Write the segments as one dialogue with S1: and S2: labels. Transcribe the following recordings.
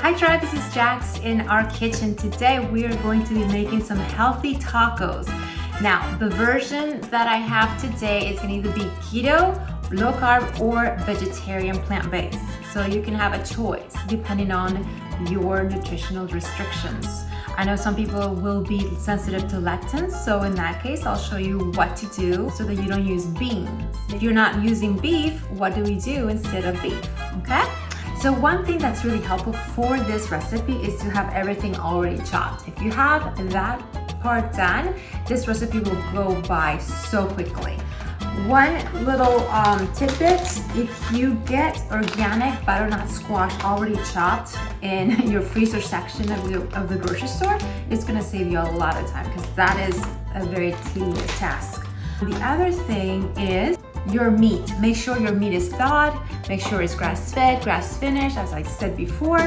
S1: Hi Tribe, this is Jax in our kitchen. Today we are going to be making some healthy tacos. Now, the version that I have today is going to either be keto, low carb, or vegetarian plant-based. So you can have a choice depending on your nutritional restrictions. I know some people will be sensitive to lectins, so in that case, I'll show you what to do so that you don't use beans. If you're not using beef, what do we do instead of beef, okay? So one thing that's really helpful for this recipe is to have everything already chopped. If you have that part done, this recipe will go by so quickly. One little tidbit, if you get organic butternut squash already chopped in your freezer section of the grocery store, it's gonna save you a lot of time because that is a very tedious task. The other thing is your meat. Make sure your meat is thawed, make sure it's grass-fed, grass-finished, as I said before,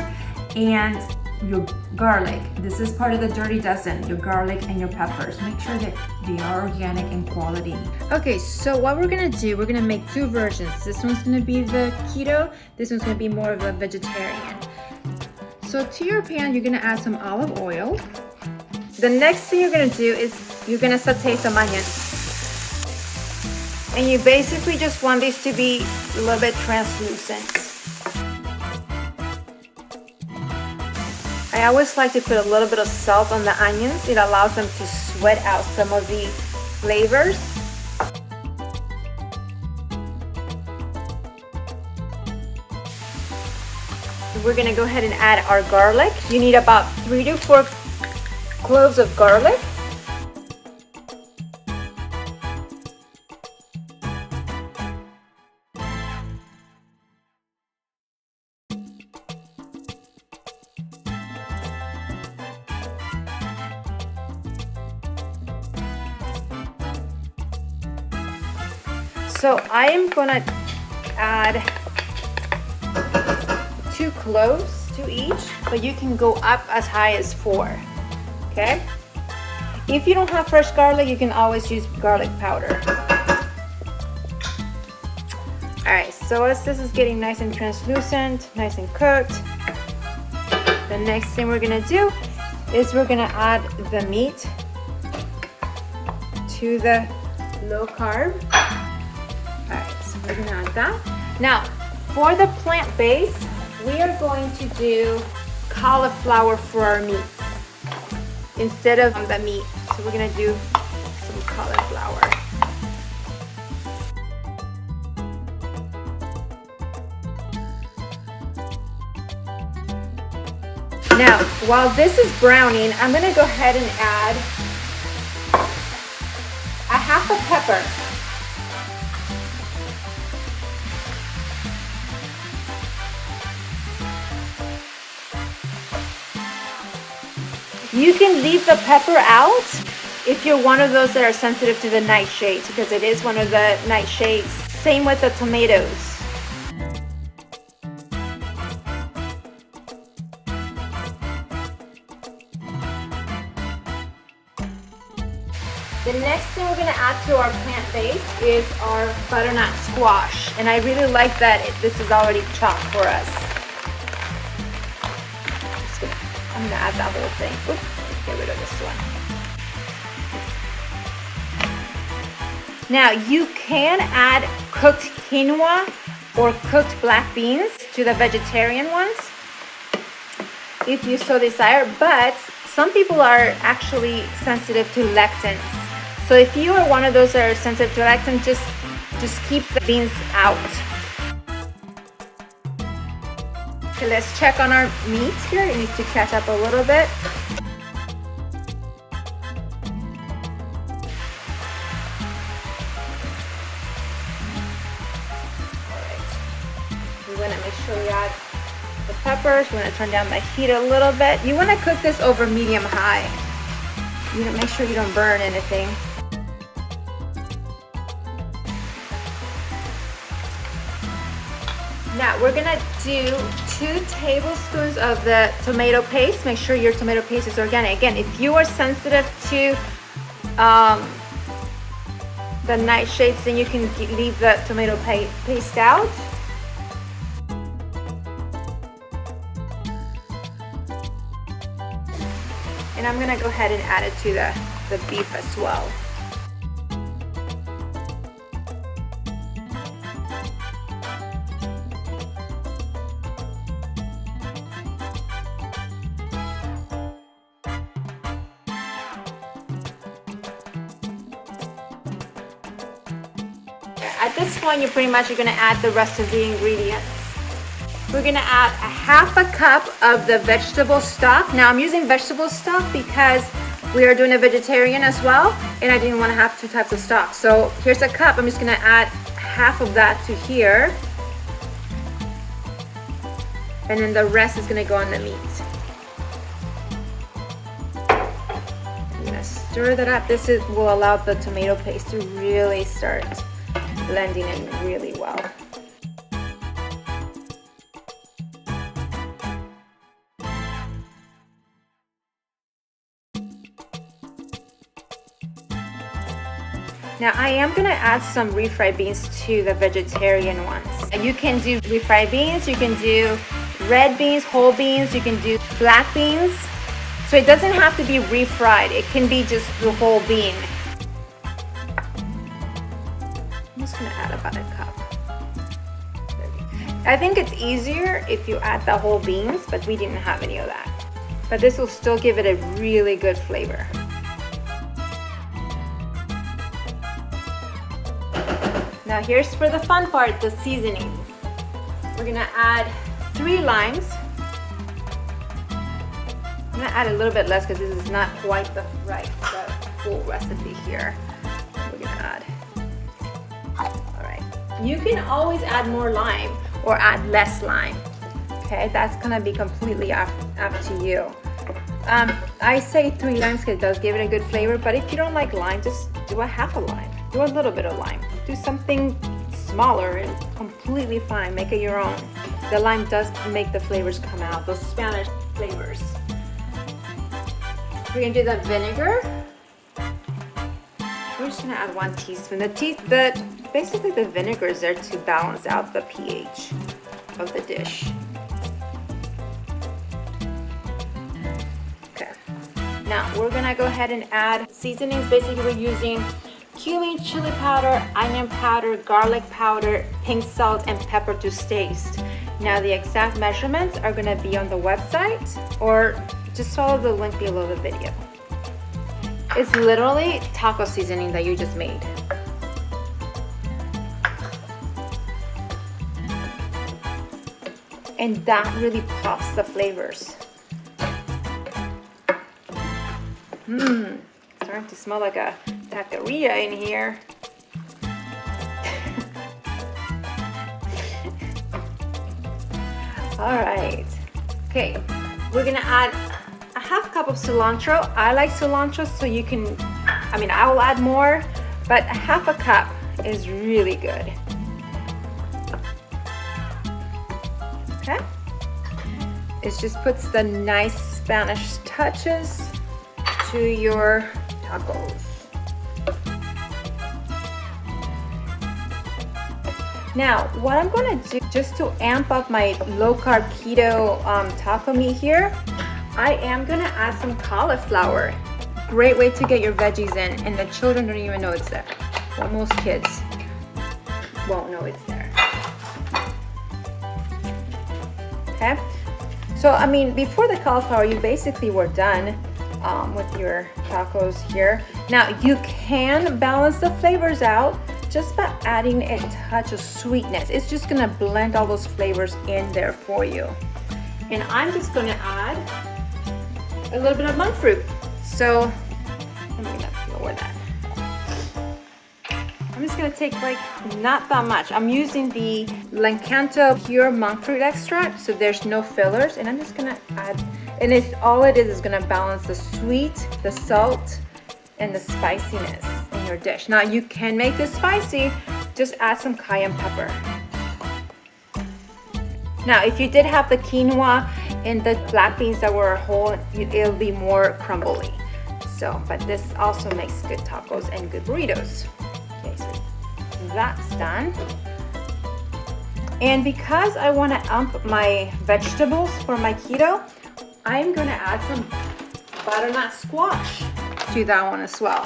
S1: and your garlic. This is part of the dirty dozen, your garlic and your peppers. Make sure that they are organic and quality. Okay, so what we're gonna do, we're gonna make two versions. This one's gonna be the keto, this one's gonna be more of a vegetarian. So to your pan, you're gonna add some olive oil. The next thing you're gonna do is you're gonna saute some onions. And you basically just want these to be a little bit translucent. I always like to put a little bit of salt on the onions. It allows them to sweat out some of the flavors. We're gonna go ahead and add our garlic. You need about 3 to 4 cloves of garlic. So I am gonna add 2 cloves to each, but you can go up as high as 4, okay? If you don't have fresh garlic, you can always use garlic powder. All right, so as this is getting nice and translucent, nice and cooked, the next thing we're gonna do is we're gonna add the meat to the low carb. All right, so we're gonna add that. Now, for the plant-based, we are going to do cauliflower for our meat instead of the meat. So we're gonna do some cauliflower. Now, while this is browning, I'm gonna go ahead and add a half a pepper. You can leave the pepper out if you're one of those that are sensitive to the nightshades, because it is one of the nightshades. Same with the tomatoes. The next thing we're going to add to our plant base is our butternut squash. And I really like that this is already chopped for us. I'm gonna add that whole thing. Oops, let's get rid of this one. Now you can add cooked quinoa or cooked black beans to the vegetarian ones if you so desire, but some people are actually sensitive to lectins. So if you are one of those that are sensitive to lectins, just keep the beans out. Okay, let's check on our meat here. It needs to catch up a little bit. Alright. We want to make sure we add the peppers. We want to turn down the heat a little bit. You want to cook this over medium-high. You want to make sure you don't burn anything. Now we're gonna do 2 tablespoons of the tomato paste. Make sure your tomato paste is organic. Again, if you are sensitive to the nightshades, then you can leave the tomato paste out. And I'm gonna go ahead and add it to the beef as well. At this point, you're pretty much gonna add the rest of the ingredients. We're gonna add a half a cup of the vegetable stock. Now I'm using vegetable stock because we are doing a vegetarian as well, and I didn't want to have two types of stock. So here's a cup. I'm just gonna add half of that to here, and then the rest is gonna go on the meat. I'm gonna stir that up. This will allow the tomato paste to really start blending in really well. Now I am gonna add some refried beans to the vegetarian ones. You can do refried beans, you can do red beans, whole beans, you can do black beans. So it doesn't have to be refried, it can be just the whole bean. I'm just gonna add about a cup. I think it's easier if you add the whole beans, but we didn't have any of that. But this will still give it a really good flavor. Now here's for the fun part, the seasonings. We're gonna add 3 limes. I'm gonna add a little bit less because this is not quite the full recipe here. We're gonna add. All right. You can always add more lime or add less lime. Okay, that's gonna be completely up to you. I say 3 limes because it does give it a good flavor, but if you don't like lime, just do a half a lime. Do a little bit of lime. Do something smaller and completely fine. Make it your own. The lime does make the flavors come out, those Spanish flavors. We're gonna do the vinegar. We're just gonna add 1 teaspoon. Basically the vinegar is there to balance out the pH of the dish. Okay. Now we're gonna go ahead and add seasonings. Basically we're using cumin, chili powder, onion powder, garlic powder, pink salt, and pepper to taste. Now the exact measurements are gonna be on the website, or just follow the link below the video. It's literally taco seasoning that you just made. And that really pops the flavors. Starting to smell like a taqueria in here. All right. Okay, we're gonna add a half cup of cilantro. I like cilantro, so you can, I will add more, but a half a cup is really good. Okay. It just puts the nice Spanish touches to your tacos. Now, what I'm gonna do just to amp up my low-carb keto taco meat here, I am gonna add some cauliflower. Great way to get your veggies in, and the children don't even know it's there. Well, most kids won't know it's there. Okay, so before the cauliflower, you basically were done with your tacos here. Now, you can balance the flavors out just by adding a touch of sweetness. It's just gonna blend all those flavors in there for you. And I'm just gonna add a little bit of monk fruit. So I'm gonna lower that. I'm just gonna take not that much. I'm using the Cilantro pure monk fruit extract, so there's no fillers, and I'm just gonna add, and all it is gonna balance the sweet, the salt, and the spiciness in your dish. Now you can make this spicy, just add some cayenne pepper. Now if you did have the quinoa and the black beans that were whole, it'll be more crumbly. So, but this also makes good tacos and good burritos. Okay, so that's done. And because I want to amp my vegetables for my keto, I'm gonna add some butternut squash to that one as well.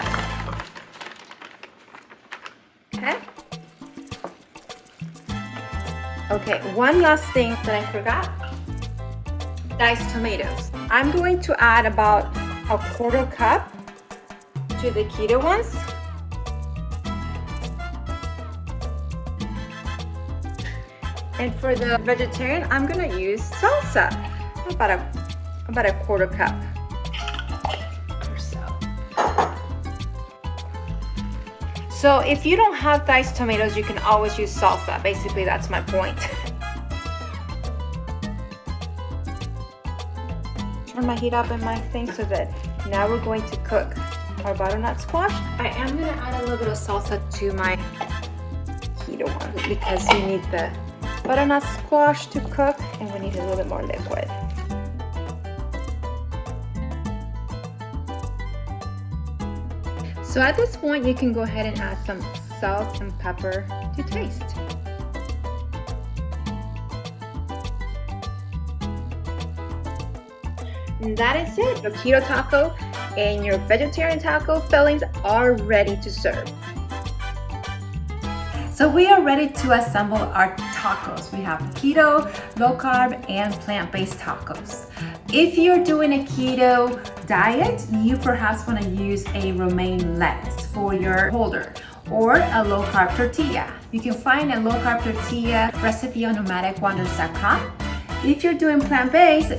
S1: Okay. Okay, one last thing that I forgot. Diced tomatoes. I'm going to add about a 1/4 cup to the keto ones. And for the vegetarian, I'm gonna use salsa, about a 1/4 cup or so. So if you don't have diced tomatoes, you can always use salsa. Basically, that's my point. Turn my heat up in my thing so that now we're going to cook our butternut squash. I am gonna add a little bit of salsa to my keto one because we need the butternut squash to cook and we need a little bit more liquid. So at this point, you can go ahead and add some salt and pepper to taste. And that is it. Your keto taco and your vegetarian taco fillings are ready to serve. So we are ready to assemble our tacos. We have keto, low carb, and plant-based tacos. If you're doing a keto diet, you perhaps want to use a romaine lettuce for your holder or a low carb tortilla. You can find a low carb tortilla recipe on nomadicwonders.com. If you're doing plant-based,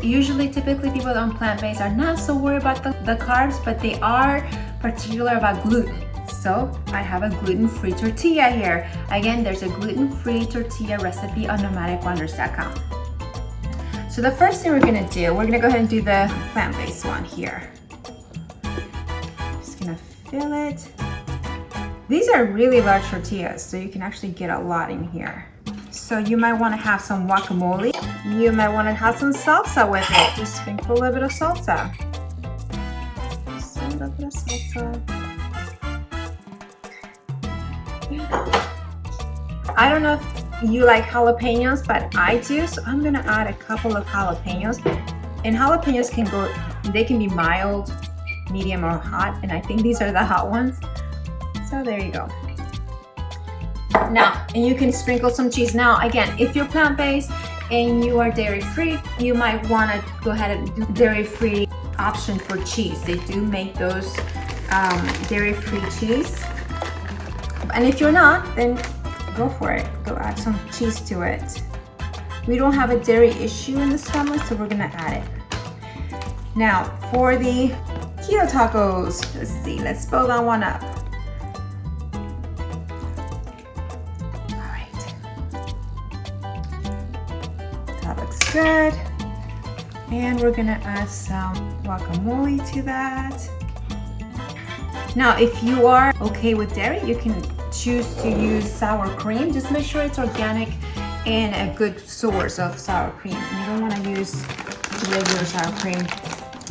S1: typically people on plant-based are not so worried about the carbs, but they are particular about gluten. So I have a gluten-free tortilla here. Again, there's a gluten-free tortilla recipe on nomadicwonders.com. So the first thing we're gonna do, we're gonna go ahead and do the plant-based one here. Just gonna fill it. These are really large tortillas, so you can actually get a lot in here. So you might wanna have some guacamole. You might wanna have some salsa with it. Just sprinkle a little bit of salsa. Just a little bit of salsa. I don't know if you like jalapenos, but I do, so I'm gonna add a couple of jalapenos. And jalapenos they can be mild, medium, or hot, and I think these are the hot ones. So there you go. Now, and you can sprinkle some cheese. Now, again, if you're plant-based and you are dairy-free, you might wanna go ahead and do dairy-free option for cheese. They do make those dairy-free cheese. And if you're not, then go for it. Go add some cheese to it. We don't have a dairy issue in this family, so we're gonna add it. Now, for the keto tacos, let's see, let's build that one up. All right. That looks good. And we're gonna add some guacamole to that. Now, if you are okay with dairy, you can choose to use sour cream. Just make sure it's organic and a good source of sour cream. You don't want to use regular sour cream.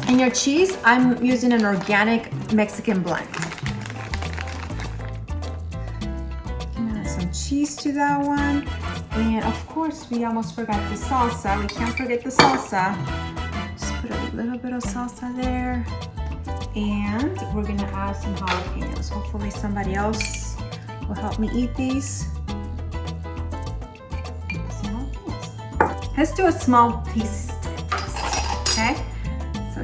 S1: And your cheese, I'm using an organic Mexican blend. Add some cheese to that one. And of course, we almost forgot the salsa. We can't forget the salsa. Just put a little bit of salsa there. And we're gonna add some jalapenos. Hopefully somebody else will help me eat these. Let's do a small taste test, okay? So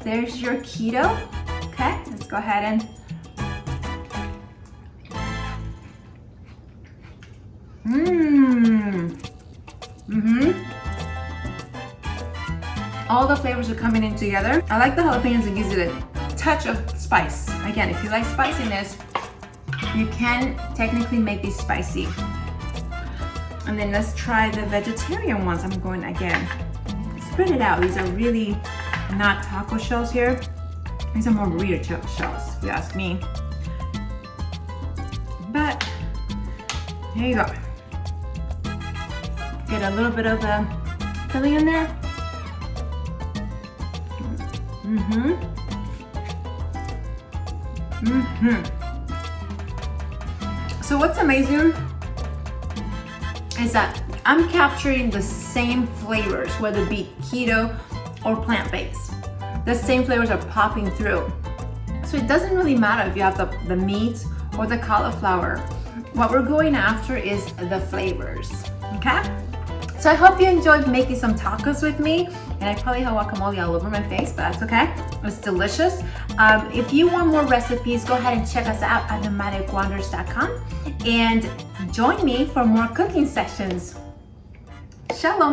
S1: there's your keto, okay? Let's go ahead and all the flavors are coming in together. I like the jalapenos, it gives it a touch of spice. Again, if you like spiciness, you can technically make these spicy. And then let's try the vegetarian ones. I'm going again, spread it out. These are really not taco shells here. These are more burrito shells, if you ask me. But there you go. Get a little bit of the filling in there. So what's amazing is that I'm capturing the same flavors, whether it be keto or plant-based. The same flavors are popping through. So it doesn't really matter if you have the meat or the cauliflower. What we're going after is the flavors, okay? So I hope you enjoyed making some tacos with me, and I probably have guacamole all over my face, but that's okay. It's delicious. If you want more recipes, go ahead and check us out at nomadicwonders.com and join me for more cooking sessions. Shalom.